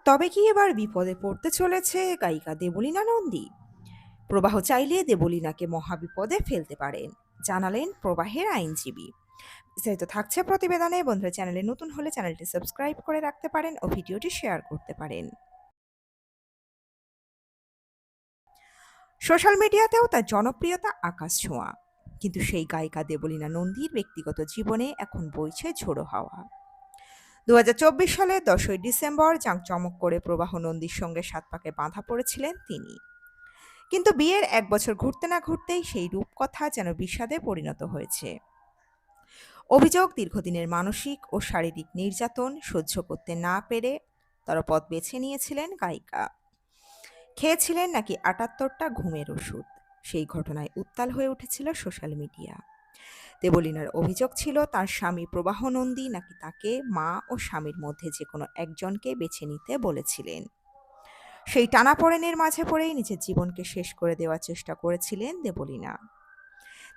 তবে কি এবার বিপদে পড়তে চলেছে গায়িকা দেবলীনা নন্দী? প্রবাহ চাইলে দেবলীনাকে মহাবিপদে ফেলতে পারেন, জানালেন প্রবাহের আইনজীবী। বিস্তারিত থাকছে প্রতিবেদনে। বন্ধুরা, চ্যানেলে নতুন হলে চ্যানেলটি সাবস্ক্রাইব করে রাখতে পারেন ও ভিডিওটি শেয়ার করতে পারেন। সোশ্যাল মিডিয়াতেও তার জনপ্রিয়তা আকাশ ছোঁয়া, কিন্তু সেই গায়িকা দেবলীনা নন্দীর ব্যক্তিগত জীবনে এখন বইছে ঝোড়ো হাওয়া। 2024 সালে 10ই ডিসেম্বর জাঁকজমক করে প্রবাহ নন্দীর সঙ্গে সাত পাকে বাঁধা পড়েছিলেন তিনি। কিন্তু বিয়ের এক বছর ঘুরতে না ঘুরতেই সেই রূপকথা যেন বিষাদে পরিণত হয়েছে। অভিযোগ, দীর্ঘদিনের মানসিক ও শারীরিক নির্যাতন সহ্য করতে না পেরে তারা পথ বেছে নিয়েছিলেন গায়িকা। খেয়েছিলেন নাকি 78টা ঘুমের ওষুধ, সেই ঘটনায় উত্তাল হয়ে উঠেছিল সোশ্যাল মিডিয়া। দেবলীনার অভিযোগ ছিল তার স্বামী প্রবাহ নন্দী নাকি তাকে মা ও স্বামীর মধ্যে যে কোনো একজনকে বেছে নিতে বলেছিলেন। সেই টানাপোড়েনের মাঝে পড়েই নিজের জীবনকে শেষ করে দেওয়ার চেষ্টা করেছিলেন দেবলীনা।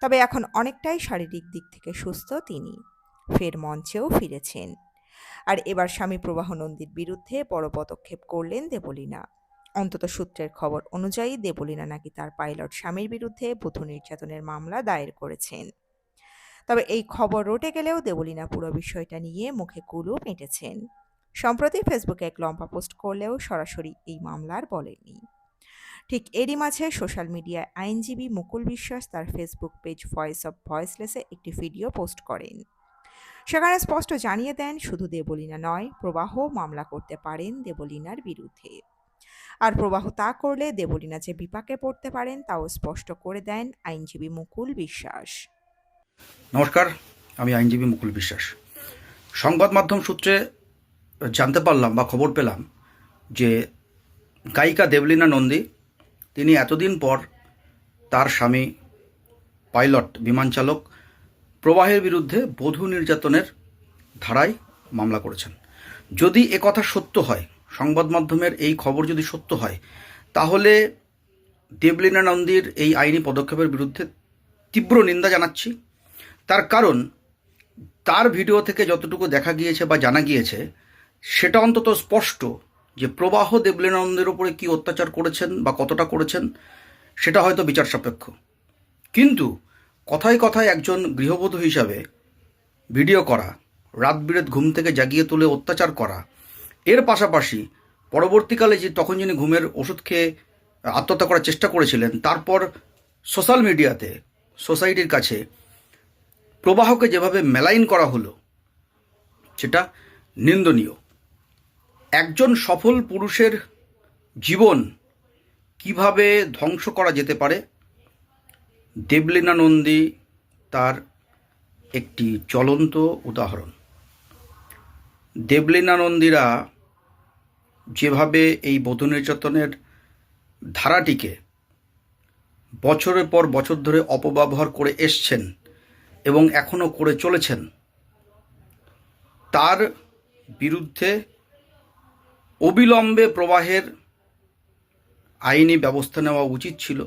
তবে এখন অনেকটাই শারীরিক দিক থেকে সুস্থ তিনি, ফের মঞ্চেও ফিরেছেন। আর এবার স্বামী প্রবাহ নন্দীর বিরুদ্ধে বড় পদক্ষেপ করলেন দেবলীনা। অন্তত সূত্রের খবর অনুযায়ী দেবলীনা নাকি তার পাইলট স্বামীর বিরুদ্ধে বধূ নির্যাতনের মামলা দায়ের করেছেন। তবে এই খবর রটে গেলেও দেবলীনা পুরো বিষয়টা নিয়ে মুখে কুলুপ এঁটেছেন। সম্প্রতি ফেসবুকে এক লম্বা পোস্ট করলেও সরাসরি এই মামলার বলেননি। ঠিক এরই মাঝে সোশ্যাল মিডিয়ায় আইনজীবী মুকুল বিশ্বাস তার ফেসবুক পেজ ভয়েস অব ভয়েসলেসে একটি ভিডিও পোস্ট করেন। সেখানে স্পষ্ট জানিয়ে দেন, শুধু দেবলীনা নয়, প্রবাহ মামলা করতে পারেন দেবলীনার বিরুদ্ধে। আর প্রবাহ তা করলে দেবলীনা যে বিপাকে পড়তে পারেন তাও স্পষ্ট করে দেন আইনজীবী মুকুল বিশ্বাস। নমস্কার, আমি আইনজীবী মুকুল বিশ্বাস। সংবাদ মাধ্যম সূত্রে জানতে পারলাম বা খবর পেলাম যে গায়িকা দেবলীনা নন্দী তিনি এতদিন পর তার স্বামী পাইলট বিমান চালক প্রবাহের বিরুদ্ধে বধূ নির্যাতনের ধারায় মামলা করেছেন। যদি কথা সত্য হয়, সংবাদ মাধ্যমের এই খবর যদি সত্য হয়, তাহলে দেবলীনা নন্দীর এই আইনি পদক্ষেপের বিরুদ্ধে তীব্র নিন্দা জানাচ্ছি। তার কারণ, তার ভিডিও থেকে যতটুকু দেখা গিয়েছে বা জানা গিয়েছে সেটা অন্তত স্পষ্ট যে প্রবাহ দেবলীনা নন্দীর উপরে কী অত্যাচার করেছেন বা কতটা করেছেন সেটা হয়তো বিচার সাপেক্ষ। কিন্তু কথায় কথায় একজন গৃহবধূ হিসাবে ভিডিও করা, রাত বিরেত ঘুম থেকে জাগিয়ে তুলে অত্যাচার করা, এর পাশাপাশি পরবর্তীকালে তখন যিনি ঘুমের ওষুধ খেয়ে আত্মহত্যা করার চেষ্টা করেছিলেন, তারপর সোশ্যাল মিডিয়াতে সোসাইটির কাছে প্রবাহকে যেভাবে মেলাইন করা হলো সেটা নিন্দনীয়। একজন সফল পুরুষের জীবন কিভাবে ধ্বংস করা যেতে পারে, দেবলীনা নন্দী তার একটি জ্বলন্ত উদাহরণ। দেবলীনা নন্দীরা যেভাবে এই বধূ নির্যাতনের ধারাটিকে বছরের পর বছর ধরে অপব্যবহার করে এসছেন এবং এখনও করে চলেছেন, তার বিরুদ্ধে অবিলম্বে প্রবাহের আইনি ব্যবস্থা নেওয়া উচিত ছিল।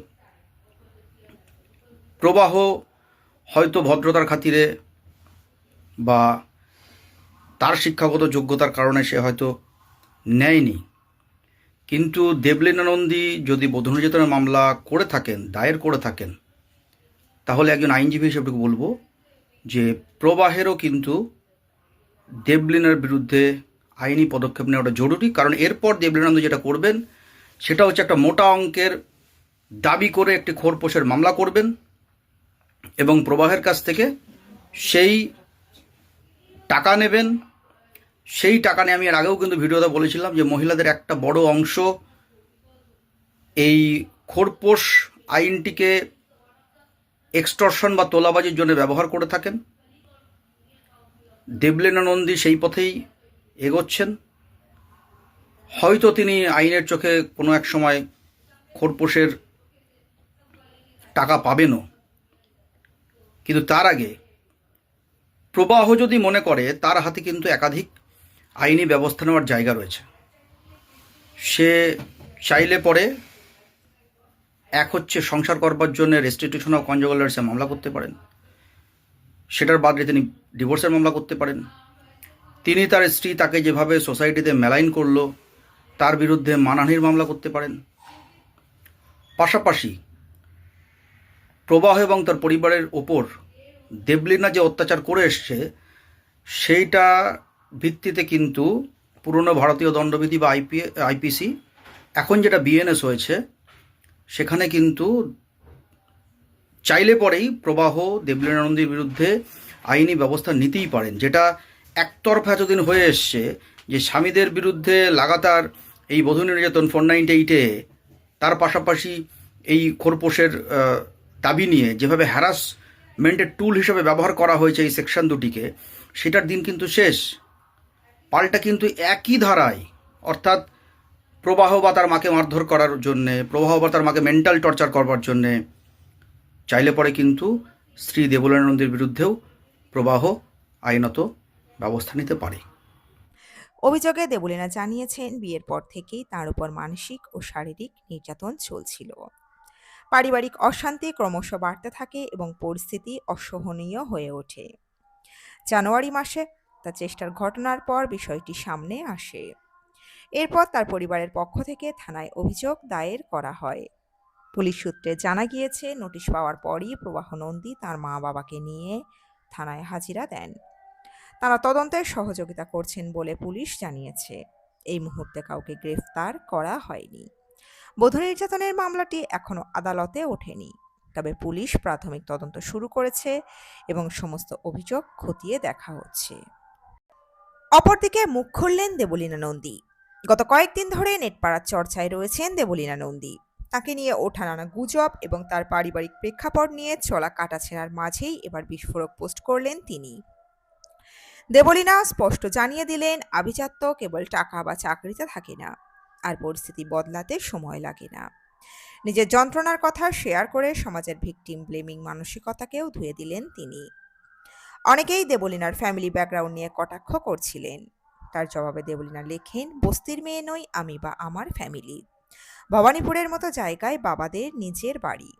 প্রবাহ হয়তো ভদ্রতার খাতিরে বা তার শিক্ষাগত যোগ্যতার কারণে সে হয়তো নেয়নি, কিন্তু দেবলীনা নন্দী যদি বধূ নির্যাতনের মামলা করে থাকেন, দায়ের করে থাকেন, তাহলে একজন আইনজীবী হিসেবে বলবো যে প্রবাহেরও কিন্তু দেবলীনার বিরুদ্ধে আইনি পদক্ষেপ নেওয়াটা জরুরি। কারণ এরপর দেবলীনা নন্দী যেটা করবেন সেটা হচ্ছে একটা মোটা অঙ্কের দাবি করে একটি খোরপোশের মামলা করবেন এবং প্রবাহের কাছ থেকে সেই টাকা নেবেন। সেই টাকা নিয়ে আমি এর আগেও কিন্তু ভিডিওতে বলেছিলাম যে মহিলাদের একটা বড় অংশ এই খোরপোশ আইনটিকে এক্সটর্শন বা তোলাবাজির জন্য ব্যবহার করে থাকেন। দেবলীনা নন্দী সেই পথেই এগোচ্ছেন। হয়তো তিনি আইনের চোখে কোনো এক সময় খোরপোশের টাকা পাবেনও, কিন্তু তার আগে প্রবাহ যদি মনে করে তার হাতে কিন্তু একাধিক আইনি ব্যবস্থা নেওয়ার জায়গা রয়েছে, সে চাইলে পরে এক হচ্ছে সংসার করবার জন্য রেস্টিটিউশন অফ কনজুগাল রাইটসে মামলা করতে পারেন, সেটার বাদে তিনি ডিভোর্সের মামলা করতে পারেন। তিনি তার স্ত্রী তাকে যেভাবে সোসাইটিতে মেলাইন করলো তার বিরুদ্ধে মানহানির মামলা করতে পারেন। পাশাপাশি প্রবাহ এবং তার পরিবারের ওপর দেবলীনা যে অত্যাচার করে এসছে সেইটা ভিত্তিতে কিন্তু পুরনো ভারতীয় দণ্ডবিধি বা আইপিসি, এখন যেটা বিএনএস হয়েছে, সেখানে কিন্তু চাইলে পরেই প্রবাহ দেবলীনা নন্দীর বিরুদ্ধে আইনি ব্যবস্থা নিতেই পারেন, যেটা একতরফা এতদিন হয়ে এসছে যে স্বামীদের বিরুদ্ধে লাগাতার এই বধূ নির্যাতন 498-এ, তার পাশাপাশি এই খোরপোশের দাবি নিয়ে যেভাবে হ্যারাসমেন্টের টুল হিসেবে ব্যবহার করা হয়েছে এই সেকশন দুটিকে, সেটার দিন কিন্তু শেষ। পাল্টা কিন্তু একই ধারায়, অর্থাৎ প্রবাহ বা তার মাকে মারধর করার জন্যে, প্রবাহ বা তার মাকে মেন্টাল টর্চার করবার জন্যে চাইলে পরে কিন্তু স্ত্রী দেবলীনা নন্দীর বিরুদ্ধেও প্রবাহ আইনত ব্যবস্থা নিতে পারে। অভিযোগে দেবলীনা জানিয়েছেন, বিয়ের পর থেকেই তার উপর মানসিক ও শারীরিক নির্যাতন চলছিল। পারিবারিক অশান্তি ক্রমশ বাড়তে থাকে এবং পরিস্থিতি অসহনীয় হয়ে ওঠে। জানুয়ারি মাসে তার চেষ্টার ঘটনার পর বিষয়টি সামনে আসে। এরপর তার পরিবারের পক্ষ থেকে থানায় অভিযোগ দায়ের করা হয়। পুলিশ সূত্রে জানা গিয়েছে, নোটিশ পাওয়ার পরই প্রবাহ নন্দী তার মা বাবাকে নিয়ে থানায় হাজিরা দেন। তারা তদন্তে সহযোগিতা করছেন বলে পুলিশ জানিয়েছে। এই মুহূর্তে কাউকে গ্রেফতার করা হয়নি। বধূ নির্যাতনের মামলাটি এখনো আদালতে ওঠেনি, তবে পুলিশ প্রাথমিক তদন্ত শুরু করেছে এবং সমস্ত অভিযোগ খতিয়ে দেখা হচ্ছে। অপরদিকে মুখ খুললেন দেবলীনা নন্দী। গত কয়েকদিন ধরে নেটপাড়ার চর্চায় রয়েছেন দেবলীনা নন্দী। তাকে নিয়ে ওঠা নানা গুজব এবং তার পারিবারিক প্রেক্ষাপট নিয়ে চলা কাটাছেঁড়ার মাঝেই এবার বিস্ফোরক পোস্ট করলেন তিনি। দেবলীনা স্পষ্ট জানিয়ে দিলেন, আভিজাত্য কেবল টাকা বা চাকরিতে থাকে না, আর পরিস্থিতি বদলাতে সময় লাগে না। নিজের যন্ত্রণার কথা শেয়ার করে সমাজের ভিকটিম ব্লেমিং মানসিকতাকেও ধুয়ে দিলেন তিনি। অনেকেই দেবলীনার ফ্যামিলি ব্যাকগ্রাউন্ড নিয়ে কটাক্ষ করছিলেন। তার জবাবে দেবলীনা লেখেন, বস্তির মেয়ে নই আমি বা আমার ফ্যামিলি। ভবানীপুরের মতো জায়গায় বাবাদের নিজের বাড়ি।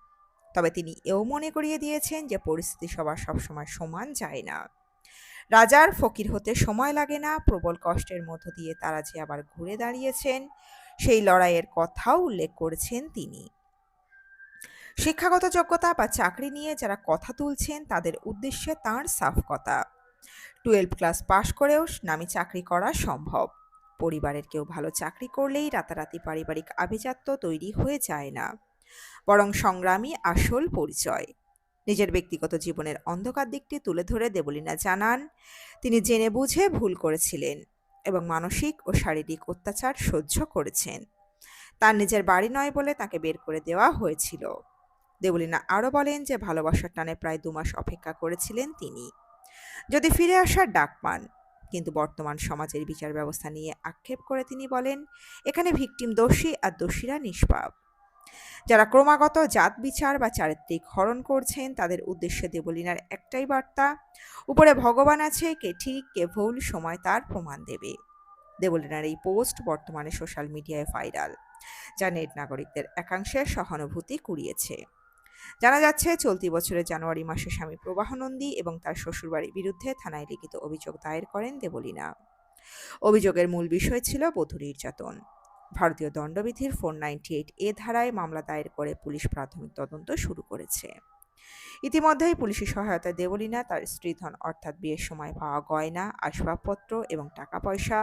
তবে তিনি এও মনে করিয়ে দিয়েছেন যে পরিস্থিতি সবার সবসময় সমান যায় না। রাজার ফকির হতে সময় লাগে না। প্রবল কষ্টের মধ্য দিয়ে তারা যে আবার ঘুরে দাঁড়িয়েছেন, সেই লড়াইয়ের কথাও উল্লেখ করেছেন তিনি। শিক্ষাগত যোগ্যতা বা চাকরি নিয়ে যারা কথা তুলছেন তাদের উদ্দেশ্যে তাঁর সাফ কথা, 12 ক্লাস পাশ করেও নামি চাকরি করা সম্ভব। পরিবারের কেউ ভালো চাকরি করলেই রাতারাতি পারিবারিক আভিজাত্য তৈরি হয়ে যায় না, বরং সংগ্রামী আসল পরিচয়। নিজের ব্যক্তিগত জীবনের অন্ধকার দিকটি তুলে ধরে দেবলীনা জানান, তিনি জেনে বুঝে ভুল করেছিলেন এবং মানসিক ও শারীরিক অত্যাচার সহ্য করেছেন। তার নিজের বাড়ি নয় বলে তাকে বের করে দেওয়া হয়েছিল। দেবলীনা আরও বলেন যে ভালোবাসার টানে প্রায় 2 মাস অপেক্ষা করেছিলেন তিনি, যদি ফিরে আসার ডাক পান। কিন্তু বর্তমান সমাজের বিচার ব্যবস্থা নিয়ে আক্ষেপ করে তিনি বলেন, এখানে ভিকটিম দোষী আর দোষীরা নিষ্পাপ। যারা ক্রমাগত জাত বিচার বা চারিত্রিক হরণ করছেন তাদের উদ্দেশ্যে দেবলীনার একটাই বার্তা, উপরে ভগবান আছে, কে ঠিক কে ভুল সময় তার প্রমাণ দেবে। দেবলীনার এই পোস্ট বর্তমানে সোশ্যাল মিডিয়ায় ভাইরাল, যা নেট নাগরিকদের একাংশের সহানুভূতি কুড়িয়েছে। জানা যাচ্ছে, চলতি বছরের জানুয়ারি মাসে স্বামী প্রবাহ নন্দী এবং তার শ্বশুরবাড়ির বিরুদ্ধে থানায় লিখিত অভিযোগ দায়ের করেন দেবলীনা। অভিযোগের মূল বিষয় ছিল বধূ নির্যাতন। ভারতীয় দণ্ডবিধির 498A ধারায় মামলা দায়ের করে পুলিশ প্রাথমিক তদন্ত শুরু করেছে। ইতিমধ্যেই পুলিশি সহায়তায় দেবলীনা তার স্ত্রীধন অর্থাৎ বিয়ের সময় পাওয়া গয়না, আসবাবপত্র এবং টাকা পয়সা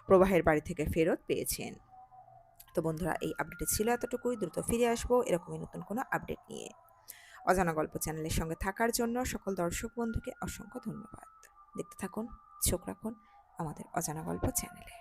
প্রবাহের বাড়ি থেকে ফেরত পেয়েছেন। তো বন্ধুরা, এই আপডেটে ছিল এতটুকুই। দ্রুত ফিরে আসবো এরকমই নতুন কোনো আপডেট নিয়ে। অজানা গল্প চ্যানেলের সঙ্গে থাকার জন্য সকল দর্শক বন্ধুকে অসংখ্য ধন্যবাদ। দেখতে থাকুন, চোখ রাখুন আমাদের অজানা গল্প চ্যানেলে।